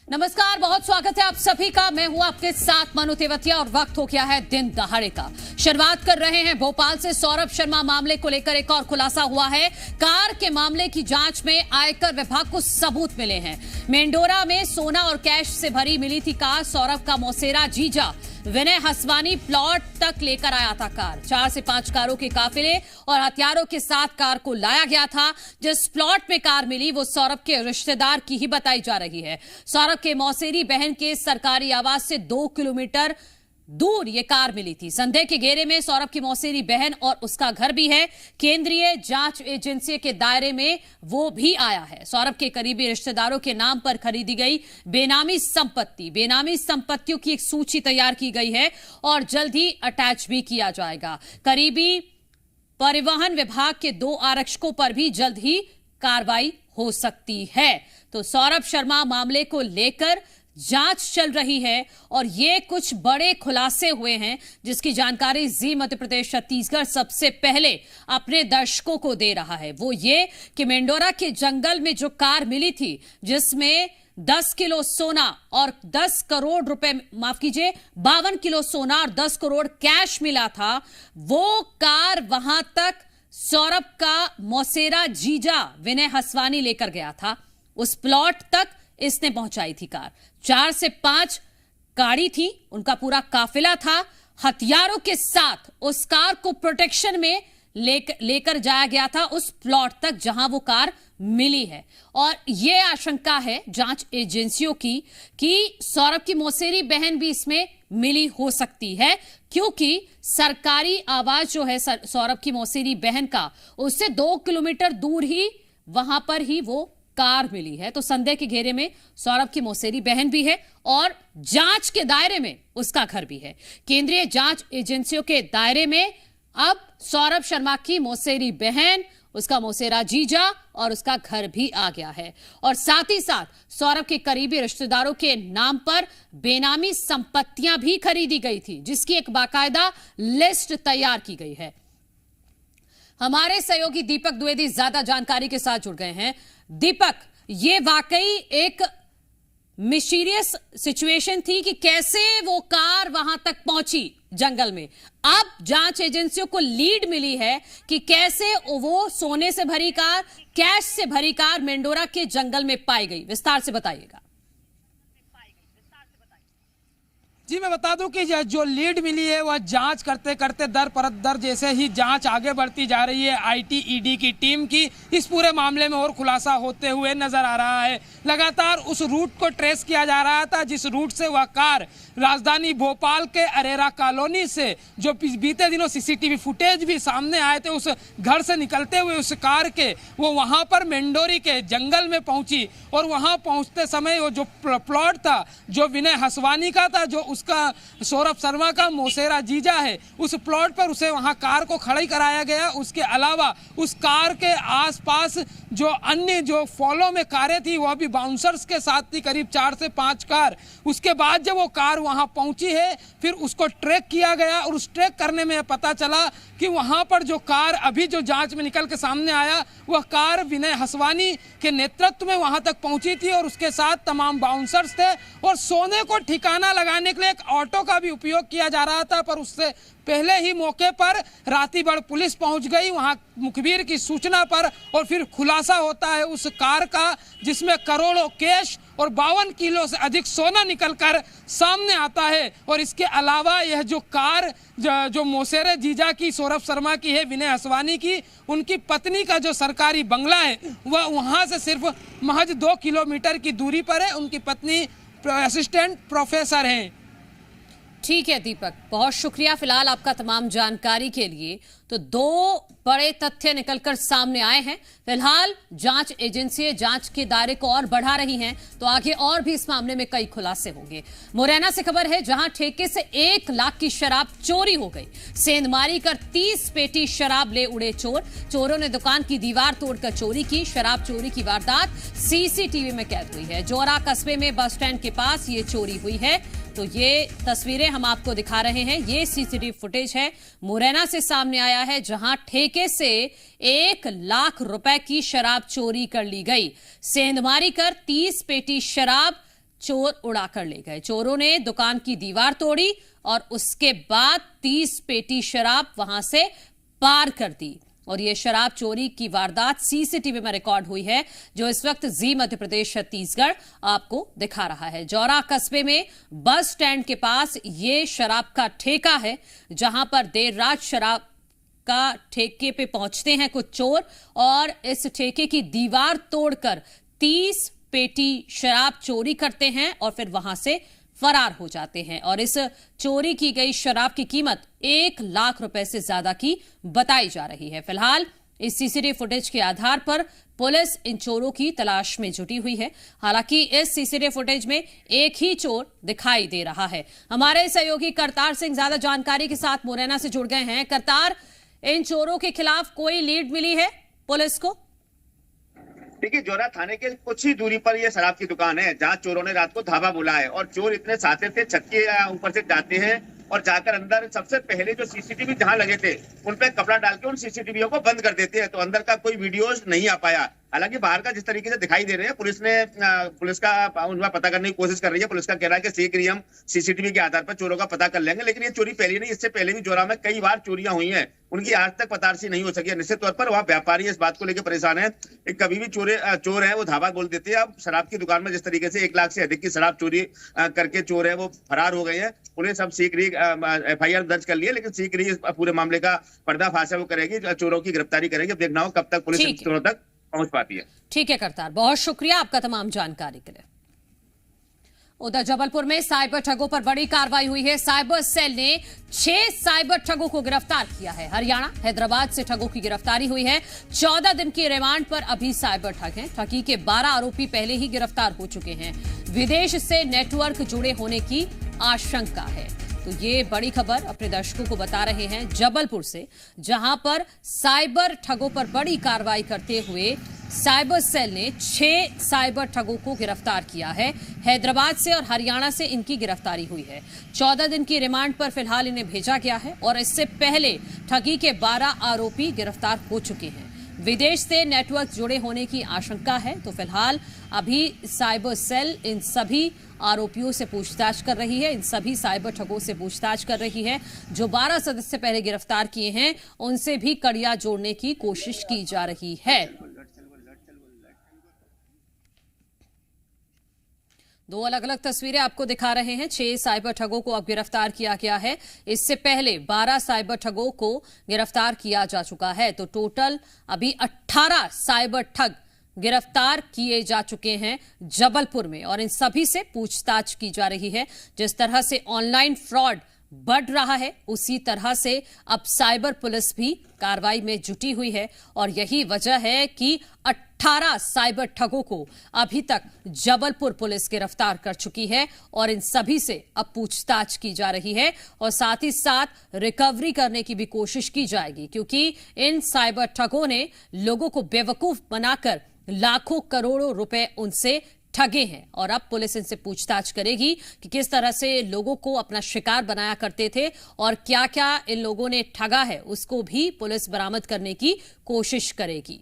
नमस्कार, बहुत स्वागत है आप सभी का। मैं हूं आपके साथ मनु तेवतिया और वक्त हो गया है दिन दहाड़े का। शुरुआत कर रहे हैं भोपाल से। सौरभ शर्मा मामले को लेकर एक और खुलासा हुआ है। कार के मामले की जांच में आयकर विभाग को सबूत मिले हैं। मेंढोरा में सोना और कैश से भरी मिली थी कार। सौरभ का मौसेरा जीजा विनय हसवानी प्लॉट तक लेकर आया था कार। 4 से 5 कारों के काफिले और हथियारों के साथ कार को लाया गया था। जिस प्लॉट में कार मिली वो सौरभ के रिश्तेदार की ही बताई जा रही है। सौरभ के मौसेरी बहन के सरकारी आवास से 2 किलोमीटर दूर ये कार मिली थी। संदेह के घेरे में सौरभ की मौसेरी बहन और उसका घर भी है। केंद्रीय जांच एजेंसी के दायरे में वो भी आया है। सौरभ के करीबी रिश्तेदारों के नाम पर खरीदी गई बेनामी संपत्तियों की एक सूची तैयार की गई है और जल्द ही अटैच भी किया जाएगा। करीबी परिवहन विभाग के 2 आरक्षकों पर भी जल्द ही कार्रवाई हो सकती है। तो सौरभ शर्मा मामले को लेकर जांच चल रही है और ये कुछ बड़े खुलासे हुए हैं जिसकी जानकारी जी मध्य प्रदेश छत्तीसगढ़ सबसे पहले अपने दर्शकों को दे रहा है। वो ये कि मेंढोरा के जंगल में जो कार मिली थी जिसमें 10 किलो सोना और 10 करोड़ रुपए, माफ कीजिए 52 किलो सोना और 10 करोड़ कैश मिला था, वो कार वहां तक सौरभ का मौसेरा जीजा विनय हसवानी लेकर गया था। उस प्लॉट तक इसने पहुंचाई थी कार। 4 से 5 गाड़ी थी, उनका पूरा काफिला था। हथियारों के साथ उस कार को प्रोटेक्शन में लेकर जाया गया था उस प्लॉट तक जहां वो कार मिली है। और यह आशंका है जांच एजेंसियों की कि सौरभ की मौसेरी बहन भी इसमें मिली हो सकती है, क्योंकि सरकारी आवास जो है सौरभ की मौसेरी बहन का, उससे 2 किलोमीटर दूर ही वहां पर ही वो कार मिली है। तो संदेह के घेरे में सौरभ की मौसेरी बहन भी है और जांच के दायरे में उसका घर भी है। केंद्रीय जांच एजेंसियों के दायरे में अब सौरभ शर्मा की मौसेरी बहन, उसका मौसेरा जीजा और उसका घर भी आ गया है। और साथ ही साथ सौरभ के करीबी रिश्तेदारों के नाम पर बेनामी संपत्तियां भी खरीदी गई थी, जिसकी एक बाकायदा लिस्ट तैयार की गई है। हमारे सहयोगी दीपक द्विवेदी ज्यादा जानकारी के साथ जुड़ गए हैं। दीपक, ये वाकई एक मिस्टीरियस सिचुएशन थी कि कैसे वो कार वहां तक पहुंची जंगल में। अब जांच एजेंसियों को लीड मिली है कि कैसे वो सोने से भरी कार, कैश से भरी कार मेंढोरा के जंगल में पाई गई। विस्तार से बताइएगा। जी, मैं बता दूं कि जो लीड मिली है वह जांच करते करते दर जैसे ही जांच आगे बढ़ती जा रही है आईटी ईडी की टीम की, इस पूरे मामले में और खुलासा होते हुए नजर आ रहा है। लगातार उस रूट को ट्रेस किया जा रहा था जिस रूट से वह कार राजधानी भोपाल के अरेरा कॉलोनी से, जो बीते दिनों सीसीटीवी फुटेज भी सामने आए थे, उस घर से निकलते हुए उस कार के वो वहां पर मेंढोरी के जंगल में पहुंची। और वहां पहुंचते समय वो जो प्लॉट था जो विनय हसवानी का था, जो उसका सौरभ शर्मा का मौसेरा जीजा है, उस प्लॉट पर उसे वहां कार को खड़ी कराया गया। उसके अलावा उस कार के आसपास जो अन्य जो फॉलो में कारें थी वह भी बाउंसर्स के साथ थी, करीब 4 से 5 कार। उसके बाद जब वो कार वहां पहुंची है फिर उसको ट्रैक किया गया और उस ट्रैक करने में पता चला कि वहां पर जो कार अभी जो जांच में निकल के सामने आया वह कार विनय हसवानी के नेतृत्व में वहां तक पहुंची थी और उसके साथ तमाम बाउंसर्स थे। और सोने को ठिकाना लगाने के लिए एक ऑटो का भी उपयोग किया जा रहा था, पर उससे पहले ही मौके पर रातीबड़ पुलिस पहुंच गई वहां मुखबिर की सूचना पर। और फिर खुलासा होता है उस कार का जिसमें करोड़ों कैश और 52 किलो से अधिक सोना निकलकर सामने आता है। और इसके अलावा यह जो कार जो मौसेरे जीजा की सौरभ शर्मा की है, विनय हसवानी की, उनकी पत्नी का जो सरकारी बंगला है वह वहां से सिर्फ महज 2 किलोमीटर की दूरी पर है। उनकी पत्नी असिस्टेंट प्रोफेसर हैं। ठीक है दीपक, बहुत शुक्रिया फिलहाल आपका तमाम जानकारी के लिए। तो 2 बड़े तथ्य निकलकर सामने आए हैं। फिलहाल जांच एजेंसी जांच के दायरे को और बढ़ा रही हैं, तो आगे और भी इस मामले में कई खुलासे होंगे। मुरैना से खबर है जहां ठेके से 1 लाख की शराब चोरी हो गई। सेंधमारी कर 30 पेटी शराब ले उड़े चोर। चोरों ने दुकान की दीवार तोड़कर चोरी की। शराब चोरी की वारदात सीसीटीवी में कैद हुई है। जोरा कस्बे में बस स्टैंड के पास ये चोरी हुई है। तो ये तस्वीरें हम आपको दिखा रहे हैं, ये सीसीटीवी फुटेज है, मुरैना से सामने आया है जहां ठेके से 1 लाख रुपए की शराब चोरी कर ली गई। सेंधमारी कर 30 पेटी शराब चोर उड़ाकर ले गए। चोरों ने दुकान की दीवार तोड़ी और उसके बाद 30 पेटी शराब वहां से पार कर दी। और ये शराब चोरी की वारदात सीसीटीवी में रिकॉर्ड हुई है, जो इस वक्त जी मध्य प्रदेश छत्तीसगढ़ आपको दिखा रहा है। जौरा कस्बे में बस स्टैंड के पास ये शराब का ठेका है, जहां पर देर रात शराब का ठेके पे पहुंचते हैं कुछ चोर और इस ठेके की दीवार तोड़कर 30 पेटी शराब चोरी करते हैं और फिर वहां से फरार हो जाते हैं। और इस चोरी की गई शराब की कीमत 1 लाख रुपए से ज्यादा की बताई जा रही है। फिलहाल इस सीसीटीवी फुटेज के आधार पर पुलिस इन चोरों की तलाश में जुटी हुई है। हालांकि इस सीसीटीवी फुटेज में एक ही चोर दिखाई दे रहा है। हमारे सहयोगी करतार सिंह ज्यादा जानकारी के साथ मुरैना से जुड़ गए हैं। करतार, इन चोरों के खिलाफ कोई लीड मिली है पुलिस को? देखिए, जौरा थाने के कुछ ही दूरी पर ये शराब की दुकान है, जहां चोरों ने रात को धावा बोला है। और चोर इतने साथे थे, छत के ऊपर से जाते हैं और जाकर अंदर सबसे पहले जो सीसीटीवी जहां लगे थे उन पे कपड़ा डाल के उन सीसीटीवी को बंद कर देते हैं, तो अंदर का कोई वीडियोज नहीं आ पाया। हालांकि बाहर का जिस तरीके से दिखाई दे रहे हैं, पुलिस का उनका पता करने की कोशिश कर रही है। पुलिस का कहना है कि शीघ्र ही हम सीसीटीवी के आधार पर चोरों का पता कर लेंगे। लेकिन ये चोरी पहली नहीं, इससे पहले भी जौरा में कई बार चोरियां हुई हैं, उनकी आज तक पतारसी नहीं हो सकी है। निश्चित तौर पर वहाँ व्यापारी इस बात को लेकर परेशान है। कभी भी चोर है वो धावा बोल देते हैं। अब शराब की दुकान में जिस तरीके से 1 लाख से अधिक की शराब चोरी करके चोर है वो फरार हो गए हैं। पुलिस अब शीघ्र ही FIR दर्ज कर ली है, लेकिन शीघ्र ही पूरे मामले का पर्दाफाश है वो करेगी, चोरों की गिरफ्तारी करेगी। अब देखना हो कब तक पुलिस इन चोरों तक पहुंच पाती है। ठीक है करतार, बहुत शुक्रिया आपका तमाम जानकारी के लिए। उधर जबलपुर में साइबर ठगों पर बड़ी कार्रवाई हुई है। साइबर सेल ने 6 साइबर ठगों को गिरफ्तार किया है। हरियाणा, हैदराबाद से ठगों की गिरफ्तारी हुई है। 14 दिन की रिमांड पर अभी साइबर ठग हैं। ठगी के 12 आरोपी पहले ही गिरफ्तार हो चुके हैं। विदेश से नेटवर्क जुड़े होने की आशंका है। तो ये बड़ी खबर अपने दर्शकों को बता रहे हैं जबलपुर से, जहां पर साइबर ठगों पर बड़ी कार्रवाई करते हुए साइबर सेल ने 6 साइबर ठगों को गिरफ्तार किया है। हैदराबाद से और हरियाणा से इनकी गिरफ्तारी हुई है। 14 दिन की रिमांड पर फिलहाल इन्हें भेजा गया है और इससे पहले ठगी के 12 आरोपी गिरफ्तार हो चुके हैं। विदेश से नेटवर्क जुड़े होने की आशंका है, तो फिलहाल अभी साइबर सेल इन सभी आरोपियों से पूछताछ कर रही है, इन सभी साइबर ठगों से पूछताछ कर रही है। जो 12 सदस्य पहले गिरफ्तार किए हैं उनसे भी कड़ियां जोड़ने की कोशिश की जा रही है। 2 अलग-अलग तस्वीरें आपको दिखा रहे हैं। 6 साइबर ठगों को अब गिरफ्तार किया गया है। इससे पहले 12 साइबर ठगों को गिरफ्तार किया जा चुका है। तो टोटल अभी 18 साइबर ठग गिरफ्तार किए जा चुके हैं जबलपुर में और इन सभी से पूछताछ की जा रही है। जिस तरह से ऑनलाइन फ्रॉड बढ़ रहा है, उसी तरह से अब साइबर पुलिस भी कार्रवाई में जुटी हुई है और यही वजह है कि 18 साइबर ठगों को अभी तक जबलपुर पुलिस गिरफ्तार कर चुकी है और इन सभी से अब पूछताछ की जा रही है और साथ ही साथ रिकवरी करने की भी कोशिश की जाएगी, क्योंकि इन साइबर ठगों ने लोगों को बेवकूफ बनाकर लाखों करोड़ों रुपए उनसे ठगे हैं। और अब पुलिस इनसे पूछताछ करेगी कि किस तरह से लोगों को अपना शिकार बनाया करते थे और क्या क्या इन लोगों ने ठगा है, उसको भी पुलिस बरामद करने की कोशिश करेगी।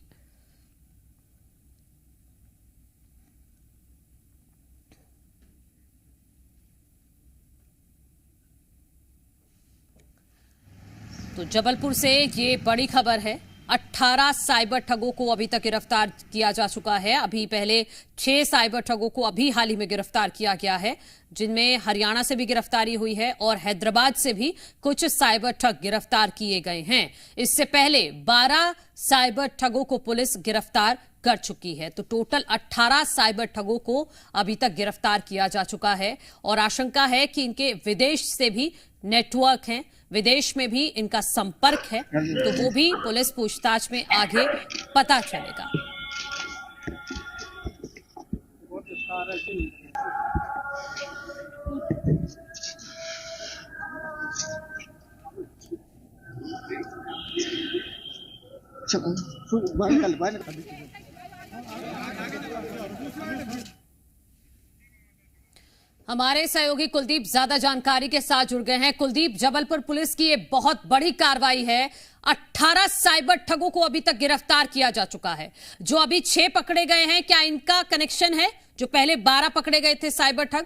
तो जबलपुर से ये बड़ी खबर है। 18 साइबर ठगों को अभी तक गिरफ्तार किया जा चुका है। अभी पहले 6 साइबर ठगों को अभी हाल ही में गिरफ्तार किया गया है, जिनमें हरियाणा से भी गिरफ्तारी हुई है और हैदराबाद से भी कुछ साइबर ठग गिरफ्तार किए गए हैं। इससे पहले 12 साइबर ठगों को पुलिस गिरफ्तार कर चुकी है। तो टोटल 18 साइबर ठगों को अभी तक गिरफ्तार किया जा चुका है और आशंका है कि इनके विदेश से भी नेटवर्क हैं, विदेश में भी इनका संपर्क है, तो वो भी पुलिस पूछताछ में आगे पता चलेगा। हमारे सहयोगी कुलदीप ज्यादा जानकारी के साथ जुड़ गए हैं। कुलदीप, जबलपुर पुलिस की ये बहुत बड़ी कार्रवाई है। 18 साइबर ठगों को अभी तक गिरफ्तार किया जा चुका है। जो अभी 6 पकड़े गए हैं, क्या इनका कनेक्शन है जो पहले 12 पकड़े गए थे साइबर ठग?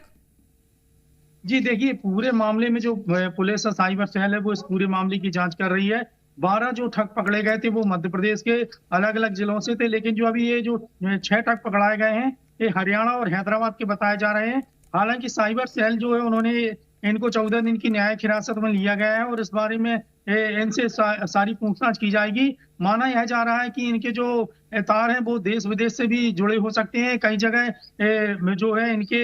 जी देखिए, पूरे मामले में जो पुलिस और साइबर सेल है वो इस पूरे मामले की जांच कर रही है। 12 जो ठग पकड़े गए थे वो मध्य प्रदेश के अलग अलग जिलों से थे, लेकिन जो अभी ये जो 6 ठग पकड़ाए गए हैं ये हरियाणा और हैदराबाद के बताए जा रहे हैं। हालांकि साइबर सेल जो है उन्होंने इनको 14 दिन की न्यायिक हिरासत में लिया गया है और इस बारे में इनसे सारी पूछताछ की जाएगी। माना यह जा रहा है कि इनके जो तार हैं वो देश विदेश से भी जुड़े हो सकते हैं। कई जगह जो है इनके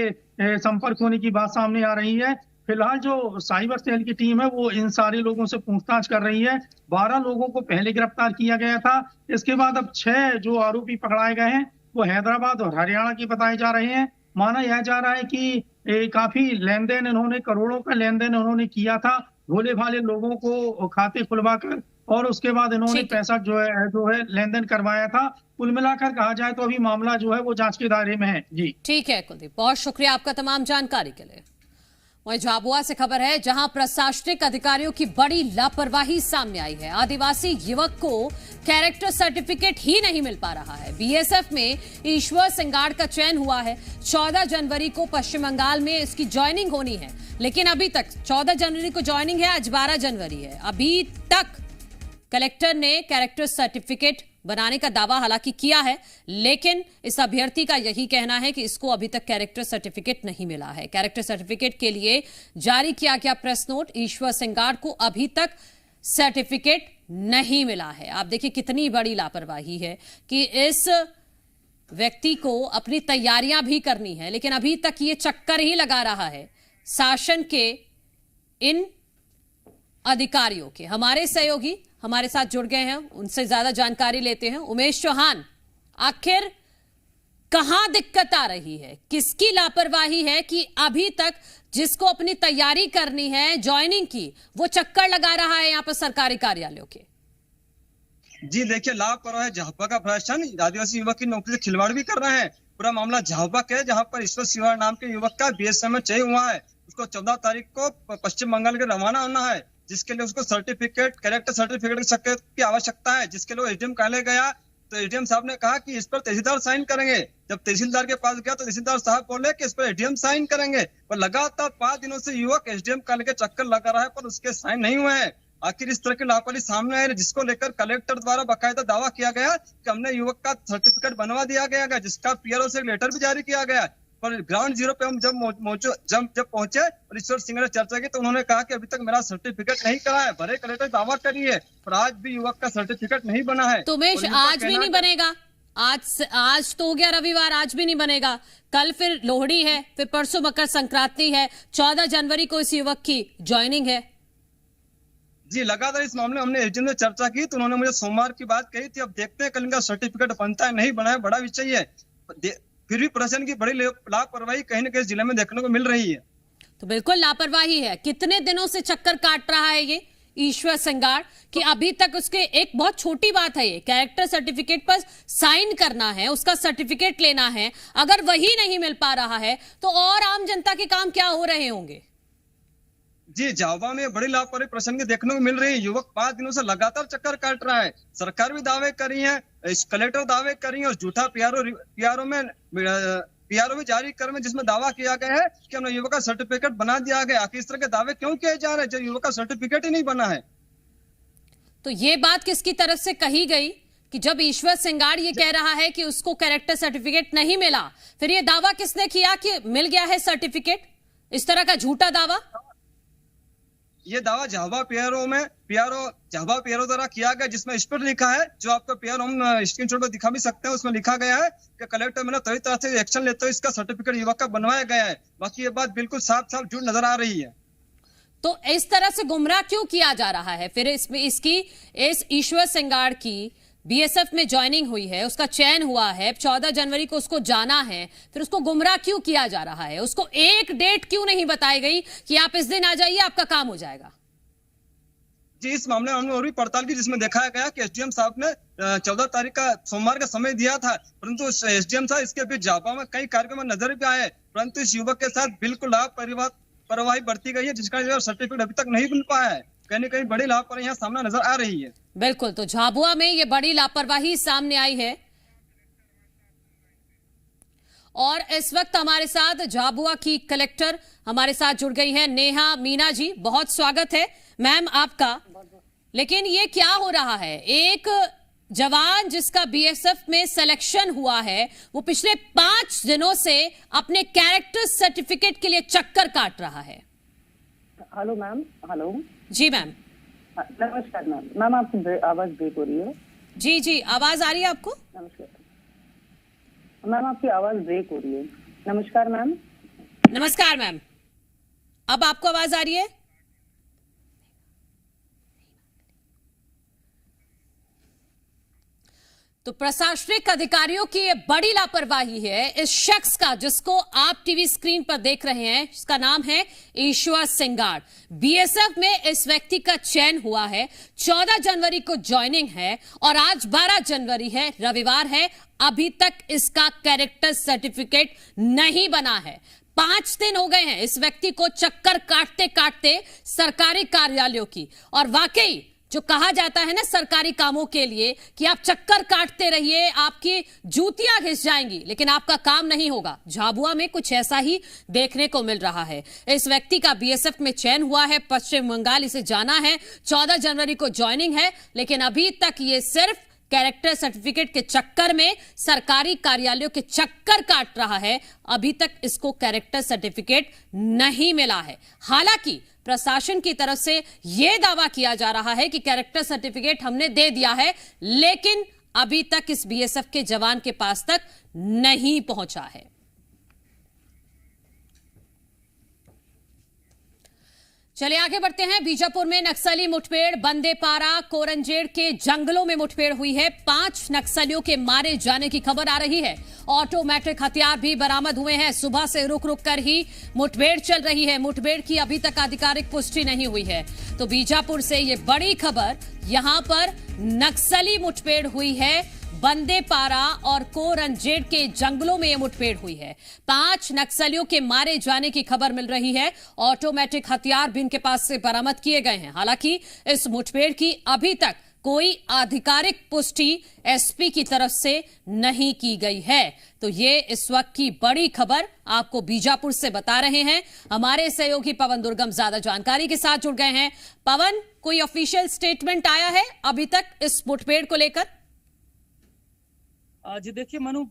संपर्क होने की बात सामने आ रही है। फिलहाल जो साइबर सेल की टीम है वो इन सारे लोगों से पूछताछ कर रही है। 12 लोगों को पहले गिरफ्तार किया गया था। इसके बाद अब 6 जो आरोपी पकड़ाए गए हैं वो हैदराबाद और हरियाणा के बताए जा रहे हैं। माना यह जा रहा है कि काफी लेन देन इन्होंने, करोड़ों का लेन देन इन्होंने किया था भोले भाले लोगों को खाते खुलवाकर, और उसके बाद इन्होंने पैसा जो है लेन देन करवाया था। कुल मिलाकर कहा जाए तो अभी मामला जो है वो जांच के दायरे में है। जी ठीक है कुलदीप, बहुत शुक्रिया आपका तमाम जानकारी के लिए। वहीं झाबुआ से खबर है जहां प्रशासनिक अधिकारियों की बड़ी लापरवाही सामने आई है। आदिवासी युवक को कैरेक्टर सर्टिफिकेट ही नहीं मिल पा रहा है। बीएसएफ में ईश्वर सिंगाड़ का चयन हुआ है। 14 जनवरी को पश्चिम बंगाल में इसकी ज्वाइनिंग होनी है, लेकिन अभी तक 14 जनवरी को ज्वाइनिंग है, आज 12 जनवरी है, अभी तक कलेक्टर ने कैरेक्टर सर्टिफिकेट बनाने का दावा हालांकि किया है, लेकिन इस अभ्यर्थी का यही कहना है कि इसको अभी तक कैरेक्टर सर्टिफिकेट नहीं मिला है। कैरेक्टर सर्टिफिकेट के लिए जारी किया गया प्रेस नोट, ईश्वर सिंगाड़ को अभी तक सर्टिफिकेट नहीं मिला है। आप देखिए कितनी बड़ी लापरवाही है कि इस व्यक्ति को अपनी तैयारियां भी करनी है, लेकिन अभी तक ये चक्कर ही लगा रहा है शासन के इन अधिकारियों के। हमारे सहयोगी हमारे साथ जुड़ गए हैं, उनसे ज्यादा जानकारी लेते हैं। उमेश चौहान, आखिर कहां दिक्कत आ रही है, किसकी लापरवाही है कि अभी तक जिसको अपनी तैयारी करनी है ज्वाइनिंग की, वो चक्कर लगा रहा है यहां पर सरकारी कार्यालयों के? जी देखिए, लापरवाही झाबुआ का प्रशासन आदिवासी युवक की नौकरी से खिलवाड़ भी कर रहे हैं। पूरा मामला झाबुआ का है, जहां पर ईश्वर सिंगाड़ नाम के युवक का बीएसएफ में चयन हुआ है। उसको 14 तारीख को पश्चिम बंगाल के रवाना होना है, जिसके लिए उसको सर्टिफिकेट, कैरेक्टर सर्टिफिकेट की आवश्यकता है, जिसके लिए एडीएम कहले गया। तो एडीएम साहब ने कहा कि इस पर तहसीलदार साइन करेंगे। जब तहसीलदार के पास गया तो तहसीलदार साहब बोले कि इस पर एडीएम साइन करेंगे, पर लगातार 5 दिनों से युवक एसडीएम कहले के चक्कर लगा रहा है, पर उसके साइन नहीं हुए हैं। आखिर इस तरह की लापरवाही सामने आई, जिसको लेकर कलेक्टर द्वारा बाकायदा दावा किया गया कि हमने युवक का सर्टिफिकेट बनवा दिया गया, जिसका पीआरओ से एक लेटर भी जारी किया गया। पर ग्राउंड जीरो पे हम जब पहुंचे और ईश्वर सिंह ने चर्चा की तो उन्होंने कहा कि अभी तक मेरा सर्टिफिकेट नहीं करा है। भरे कलेक्टर दावा करी है, पर आज भी युवक का सर्टिफिकेट नहीं बना है। तो उमेश, आज भी नहीं बनेगा? आज तो हो गया रविवार, आज भी नहीं बनेगा। कल फिर लोहड़ी है, फिर परसों मकर संक्रांति है, 14 जनवरी को इस युवक की ज्वाइनिंग है। जी लगातार इस मामले में हमने एसडीएम से चर्चा की तो उन्होंने मुझे सोमवार की बात कही थी। अब देखते हैं कल इनका सर्टिफिकेट बनता है नहीं बना है, बड़ा विषय है। फिर भी प्रशासन की बड़ी लापरवाही कहीं न कहीं जिले में देखने को मिल रही है। तो बिल्कुल लापरवाही है। कितने दिनों से चक्कर काट रहा है ये ईश्वर सिंगाड़ कि अभी तक उसके, एक बहुत छोटी बात है ये, कैरेक्टर सर्टिफिकेट पर साइन करना है, उसका सर्टिफिकेट लेना है, अगर वही नहीं मिल पा रहा है तो और आम जनता के काम क्या हो रहे होंगे? जी झाबुआ में बड़ी लापरवाही प्रशासन की देखने को मिल रही है। युवक 5 दिनों से लगातार चक्कर काट रहा है। सरकार भी दावे कर रही है, कलेक्टर दावे कर रही है, और झूठा पीआरओ भी जारी कर में जिसमें दावा किया गया है कि हमने युवक का सर्टिफिकेट बना दिया गया। आखिर इस तरह के दावे क्यों किए जा रहे हैं जब युवक का सर्टिफिकेट ही नहीं बना है? तो ये बात किसकी तरफ से कही गई कि जब ईश्वर सिंगाड़ ये कह रहा है कि उसको कैरेक्टर सर्टिफिकेट नहीं मिला, फिर ये दावा किसने किया कि मिल गया है सर्टिफिकेट? इस तरह का झूठा दावा, ये दावा झाबुआ पीआरओ द्वारा किया गया, जिसमें इस पर लिखा है, जो आपको पीआरओ हम स्क्रीनशॉट में दिखा भी सकते हैं, उसमें लिखा गया है कि कलेक्टर मैंने तरह तरह से एक्शन लेते हुए इसका सर्टिफिकेट युवक का बनवाया गया है। बाकी ये बात बिल्कुल साफ साफ झूठ नजर आ रही है। तो इस तरह से गुमराह क्यों किया जा रहा है? फिर इसमें इस ईश्वर सिंगाड़ की बीएसएफ में ज्वाइनिंग हुई है, उसका चयन हुआ है, 14 जनवरी को उसको जाना है, फिर उसको गुमराह क्यों किया जा रहा है? उसको एक डेट क्यों नहीं बताई गई कि आप इस दिन आ जाइए, आपका काम हो जाएगा? जी इस मामले में हमने और भी पड़ताल की, जिसमें दिखाया गया कि एसडीएम साहब ने 14 तारीख का सोमवार का समय दिया था, परंतु एसडीएम साहब इसके बीच झाबुआ में कई कार्यक्रम में नजर भी आए, परंतु इस युवक के साथ बिल्कुल लापरवाही बरती गई है, जिसका सर्टिफिकेट अभी तक नहीं मिल पाया है। कहीं न कहीं बड़ी लापरवाही यहाँ सामने नजर आ रही है। बिल्कुल, तो झाबुआ में ये बड़ी लापरवाही सामने आई है और इस वक्त हमारे साथ झाबुआ की कलेक्टर हमारे साथ जुड़ गई है नेहा मीना जी। बहुत स्वागत है मैम आपका। लेकिन ये क्या हो रहा है, एक जवान जिसका बीएसएफ में सिलेक्शन हुआ है वो पिछले 5 दिनों से अपने कैरेक्टर सर्टिफिकेट के लिए चक्कर काट रहा है। Hello ma'am. हेलो जी मैम। नमस्कार मैम। मैम आपकी आवाज ब्रेक हो रही है। जी जी आवाज आ रही है आपको? नमस्कार मैम, आपकी आवाज ब्रेक हो रही है। नमस्कार मैम। नमस्कार मैम, अब आपको आवाज आ रही है? तो प्रशासनिक अधिकारियों की ये बड़ी लापरवाही है इस शख्स का जिसको आप टीवी स्क्रीन पर देख रहे हैं, जिसका नाम है ईश्वर सिंगार। बीएसएफ में इस व्यक्ति का चयन हुआ है, 14 जनवरी को ज्वाइनिंग है और आज 12 जनवरी है, रविवार है। अभी तक इसका कैरेक्टर सर्टिफिकेट नहीं बना है। 5 दिन हो गए हैं इस व्यक्ति को चक्कर काटते काटते सरकारी कार्यालयों की। और वाकई जो कहा जाता है ना सरकारी कामों के लिए कि आप चक्कर काटते रहिए, आपकी जूतियां घिस जाएंगी, लेकिन आपका काम नहीं होगा। झाबुआ में कुछ ऐसा ही देखने को मिल रहा है। इस व्यक्ति का बीएसएफ में चयन हुआ है, पश्चिम बंगाल इसे जाना है, 14 जनवरी को ज्वाइनिंग है, लेकिन अभी तक ये सिर्फ कैरेक्टर सर्टिफिकेट के चक्कर में सरकारी कार्यालयों के चक्कर काट रहा है। अभी तक इसको कैरेक्टर सर्टिफिकेट नहीं मिला है। हालांकि प्रशासन की तरफ से यह दावा किया जा रहा है कि कैरेक्टर सर्टिफिकेट हमने दे दिया है, लेकिन अभी तक इस बीएसएफ के जवान के पास तक नहीं पहुंचा है। चलिए आगे बढ़ते हैं। बीजापुर में नक्सली मुठभेड़, बंदेपारा कोरंजेड़ के जंगलों में मुठभेड़ हुई है। 5 नक्सलियों के मारे जाने की खबर आ रही है। ऑटोमेटिक हथियार भी बरामद हुए हैं। सुबह से रुक रुक कर ही मुठभेड़ चल रही है। मुठभेड़ की अभी तक आधिकारिक पुष्टि नहीं हुई है। तो बीजापुर से ये बड़ी खबर, यहां पर नक्सली मुठभेड़ हुई है। बंदेपारा और कोरंजेड़ के जंगलों में यह मुठभेड़ हुई है। 5 नक्सलियों के मारे जाने की खबर मिल रही है। ऑटोमेटिक हथियार भी इनके पास से बरामद किए गए हैं। हालांकि इस मुठभेड़ की अभी तक कोई आधिकारिक पुष्टि एसपी की तरफ से नहीं की गई है। तो ये इस वक्त की बड़ी खबर आपको बीजापुर से बता रहे हैं। हमारे सहयोगी पवन दुर्गम ज्यादा जानकारी के साथ जुड़ गए हैं। पवन, कोई ऑफिशियल स्टेटमेंट आया है अभी तक इस मुठभेड़ को लेकर? जी देखिए मनु,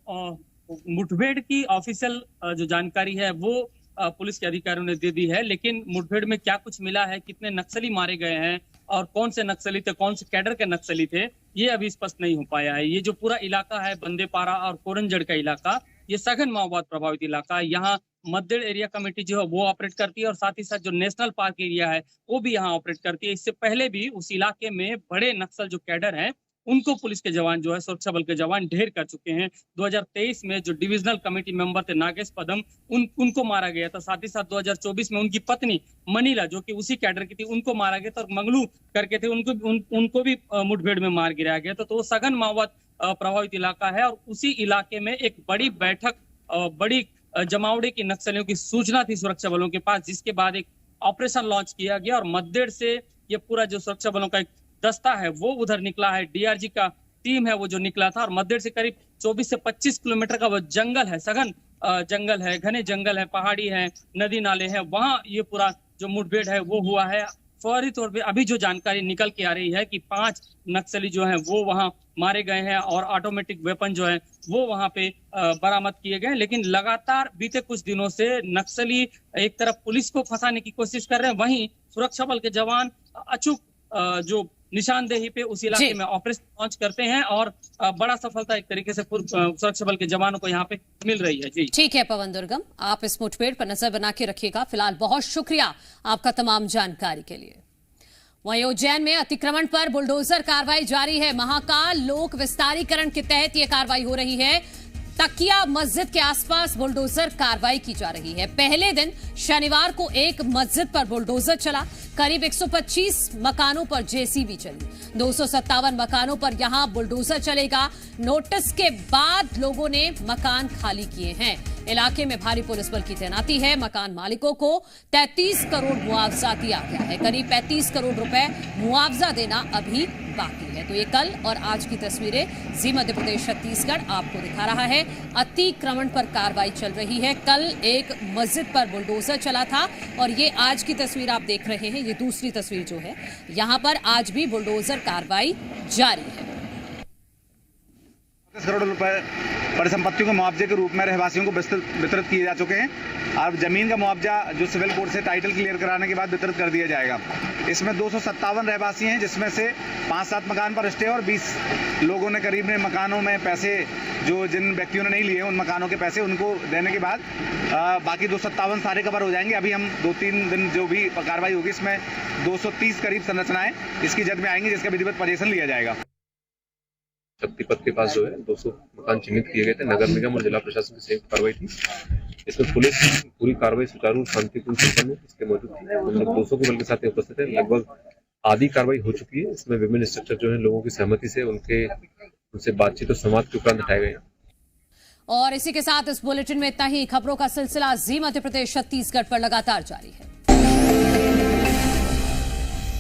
मुठभेड़ की ऑफिशियल जो जानकारी है वो पुलिस के अधिकारियों ने दे दी है, लेकिन मुठभेड़ में क्या कुछ मिला है, कितने नक्सली मारे गए हैं और कौन से नक्सली थे, कौन से कैडर के नक्सली थे, ये अभी स्पष्ट नहीं हो पाया है। ये जो पूरा इलाका है बंदेपारा और कोरंजेड़ का इलाका, ये सघन माओवाद प्रभावित इलाका है। यहाँ मद्देड़ एरिया कमेटी जो है वो ऑपरेट करती है और साथ ही साथ जो नेशनल पार्क एरिया है वो भी यहाँ ऑपरेट करती है। इससे पहले भी उस इलाके में बड़े नक्सल जो कैडर हैं उनको पुलिस के जवान जो है, सुरक्षा बल के जवान ढेर कर चुके हैं। 2023 में जो डिविजनल कमेटी मेंबर थे नागेश पदम, उनको मारा गया था। साथ ही साथ 2024 में उनकी पत्नी मनीला जो कि उसी कैडर की थी, उनको मारा गया था। और मंगलू करके थे, उनको भी मुठभेड़ में मार गिराया गया था। तो वो सघन माओवाद प्रभावित इलाका है और उसी इलाके में एक बड़ी बैठक, बड़ी जमावड़े की नक्सलियों की सूचना थी सुरक्षा बलों के पास, जिसके बाद एक ऑपरेशन लॉन्च किया गया और मद्देड़ से ये पूरा जो सुरक्षा बलों का एक दस्ता है वो उधर निकला है। डीआरजी का टीम है वो जो निकला था और मद्देड़ से करीब 24 से 25 किलोमीटर का वो जंगल है, सघन जंगल है, घने जंगल है, पहाड़ी है, नदी नाले हैं, वहां ये पूरा जो मुठभेड़ है वो हुआ है। फौरी तौर पे अभी जो जानकारी निकल के आ रही है कि 5 नक्सली जो हैं वो वहां मारे गए हैं और ऑटोमेटिक वेपन जो है वो वहां पे बरामद किए गए। लेकिन लगातार बीते कुछ दिनों से नक्सली एक तरफ पुलिस को फंसाने की कोशिश कर रहे हैं, वहीं सुरक्षा बल के जवान अचूक जो निशानदेही पे उस इलाके में ऑपरेशन लॉन्च करते हैं और बड़ा सफलता एक तरीके से सुरक्षा बल के जवानों को यहाँ पे मिल रही है। जी ठीक है पवन दुर्गम, आप इस मुठभेड़ पर नजर बना के रखिएगा। फिलहाल बहुत शुक्रिया आपका तमाम जानकारी के लिए। वहीं उज्जैन में अतिक्रमण पर बुलडोजर कार्रवाई जारी है। महाकाल लोक विस्तारीकरण के तहत यह कार्रवाई हो रही है। तकिया मस्जिद के आसपास बुलडोजर कार्रवाई की जा रही है। पहले दिन शनिवार को एक मस्जिद पर बुलडोजर चला। करीब 125 मकानों पर जेसीबी चली। 257 मकानों पर यहां बुलडोजर चलेगा। नोटिस के बाद लोगों ने मकान खाली किए हैं। इलाके में भारी पुलिस बल की तैनाती है। मकान मालिकों को 33 करोड़ मुआवजा दिया गया है। करीब 35 करोड़ रुपए मुआवजा देना अभी बाकी है। है। तो ये कल और आज की तस्वीरें जी मध्य प्रदेश छत्तीसगढ़ आपको दिखा रहा है। अतिक्रमण पर कार्रवाई चल रही है। कल एक मस्जिद पर बुलडोजर चला था और ये आज की तस्वीर आप देख रहे हैं। ये दूसरी तस्वीर जो है, यहाँ पर आज भी बुलडोजर कार्रवाई जारी है। 30 करोड़ रुपए परिसंपत्तियों के मुआवजे के रूप में रहवासियों को वितरित किए जा चुके हैं। अब जमीन का मुआवजा जो सिविल कोर्ट से टाइटल क्लियर कराने के बाद वितरित कर दिया जाएगा। इसमें 257 रहवासी हैं, जिसमें से 5-7 मकान पर स्टे और 20 लोगों ने करीब ने मकानों में पैसे, जो जिन व्यक्तियों ने नहीं लिए उन मकानों के पैसे उनको देने के बाद बाकी 257 सारे कवर हो जाएंगे। अभी हम 2-3 दिन जो भी कार्रवाई होगी, इसमें 230 करीब संरचनाएं इसकी जद में आएंगी, जिसका विधिवत पोजीशन लिया जाएगा। शक्तिपथ के पास जो है 200 मकान चिन्हित किए गए थे। नगर निगम और जिला प्रशासन की संयुक्त कार्रवाई थी। इसमें पुलिस पूरी कार्रवाई सुचारू शांतिपूर्ण संपन्न इसके मौजूद थी। हम लोग 200 के बल के साथ उपस्थित है। लगभग आधी कार्रवाई हो चुकी है। इसमें विभिन्न स्ट्रक्चर जो है लोगों की सहमति से उनसे बातचीत और संवाद के उपरांत हटाए गए हैं। और इसी के साथ इस बुलेटिन में इतना ही। खबरों का सिलसिला जी मध्य प्रदेश छत्तीसगढ़ पर लगातार जारी है।